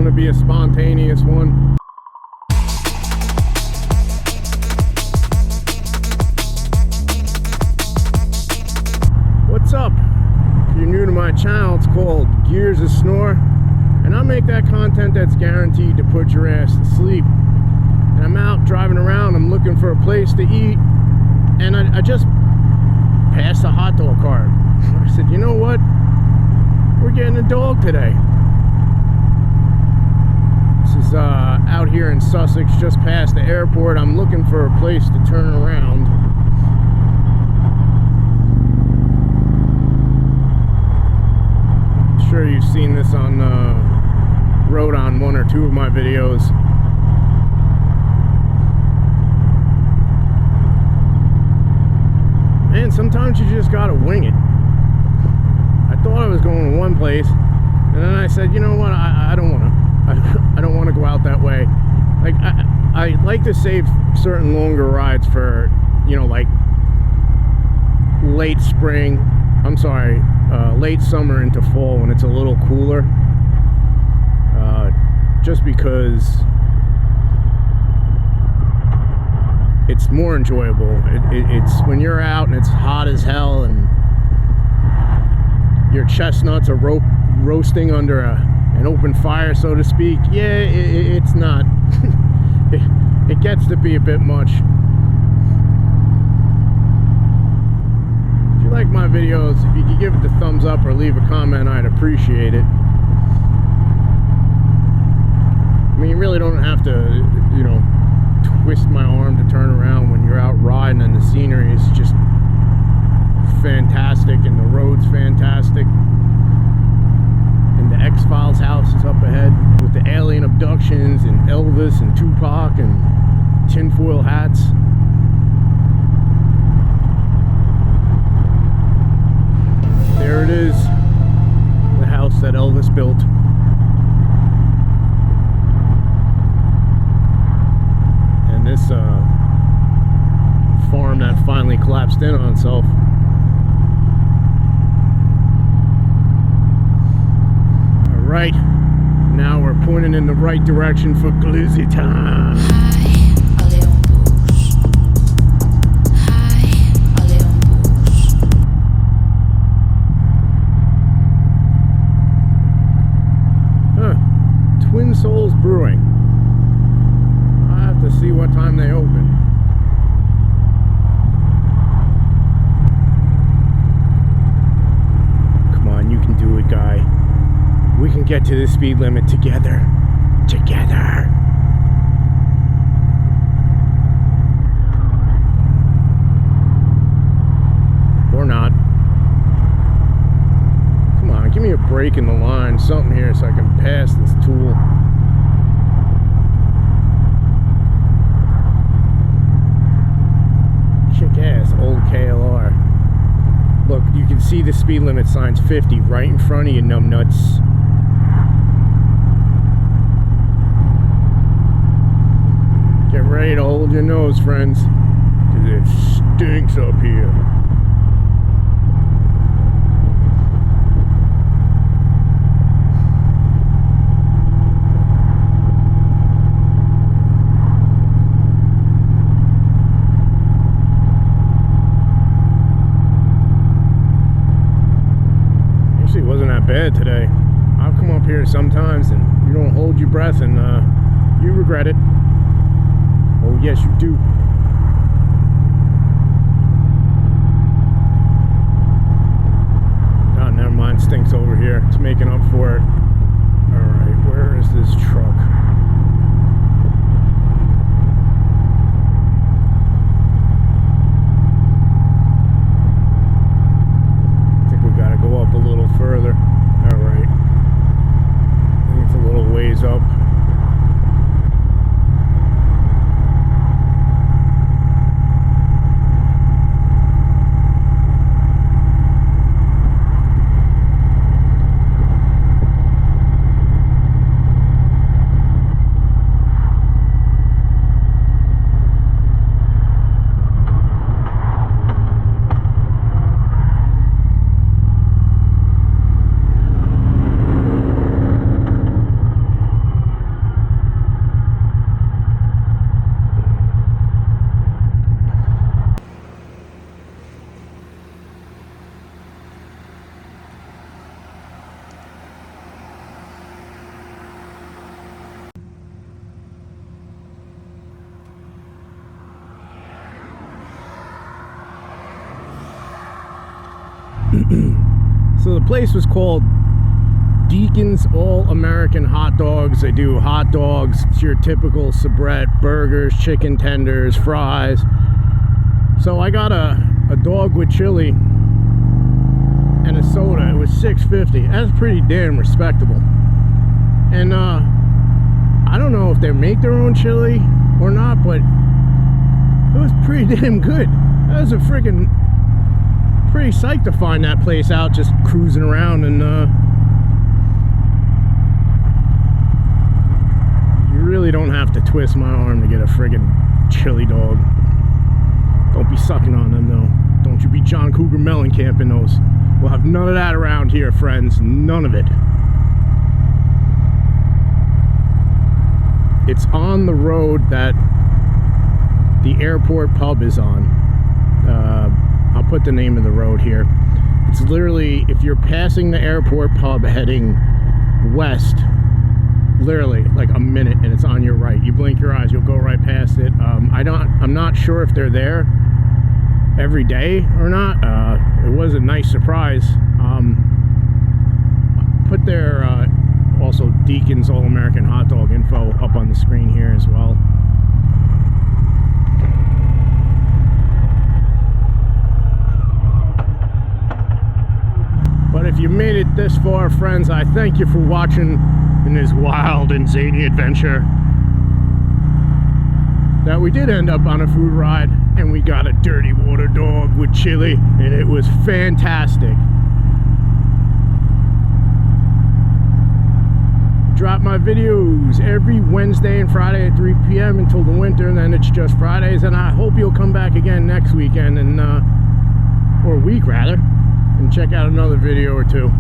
to be a spontaneous one. What's up? If you're new to my channel, it's called Gears of Snore, and I make that content that's guaranteed to put your ass to sleep. And I'm out driving around, I'm looking for a place to eat, and I just passed a hot dog cart. I said, you know what? We're getting a dog today. This is out here in Sussex, just past the airport. I'm looking for a place to turn around. I'm sure you've seen this on road on one or two of my videos. And sometimes you just gotta wing it. I thought I was going to one place, and then I said, you know what, I don't want to go out that way. Like, I like to save certain longer rides for, you know, like late summer into fall when it's a little cooler, just because it's more enjoyable. It's when you're out and it's hot as hell and your chestnuts are roasting under an open fire, so to speak. Yeah, it's not. It gets to be a bit much. If you like my videos, if you could give it the thumbs up or leave a comment, I'd appreciate it. I mean, you really don't have to, you know, twist my arm to turn around when you're out riding and the scenery is just fantastic and the road's fantastic and the X-Files house is up ahead with the alien abductions and Elvis and Tupac and tinfoil hats. There it is, the house that Elvis built. And this farm that finally collapsed in on itself. Alright, now we're pointing in the right direction for Glizzy time. Twin Souls Brewing. I have to see what time they open. Come on, you can do it, guy. We can get to the speed limit together. Together. Or not. Come on, give me a break in the line. Something here so I can pass this tool. Kick-ass old KLR. Look, you can see the speed limit sign's 50 right in front of you, numbnuts. Get ready to hold your nose, friends, because it stinks up here. Actually, it wasn't that bad today. I've come up here sometimes and you don't hold your breath and you regret it. Oh, yes, you do. Oh, never mind. Stinks over here. It's making up for it. Alright, where is this truck? I think we gotta go up a little further. Alright. I think it's a little ways up. the place was called Deacon's All-American Hot Dogs. They do hot dogs, it's your typical soubrette, burgers, chicken tenders, fries. So I got a dog with chili and a soda. It was $6.50. That's pretty damn respectable. And I don't know if they make their own chili or not, but it was pretty damn good. I was pretty psyched to find that place out, just cruising around. And you really don't have to twist my arm to get a friggin' chili dog. Don't be sucking on them though. Don't you be John Cougar Mellencamp in those. We'll have none of that around here, friends. None of it. It's on the road that the airport pub is on. I'll put the name of the road here. It's literally, if you're passing the airport pub heading west, literally like a minute, and it's on your right. You blink your eyes, you'll go right past it. I'm not sure if they're there every day or not. It was a nice surprise. Put their also Deacon's All-American Hot Dog info up on the screen here as well. But if you made it this far, friends, I thank you for watching in this wild and zany adventure that we did end up on a food ride, and we got a dirty water dog with chili, and it was fantastic. Drop my videos every Wednesday and Friday at 3 p.m. until the winter, and then it's just Fridays. And I hope you'll come back again next weekend, and or week rather, and check out another video or two.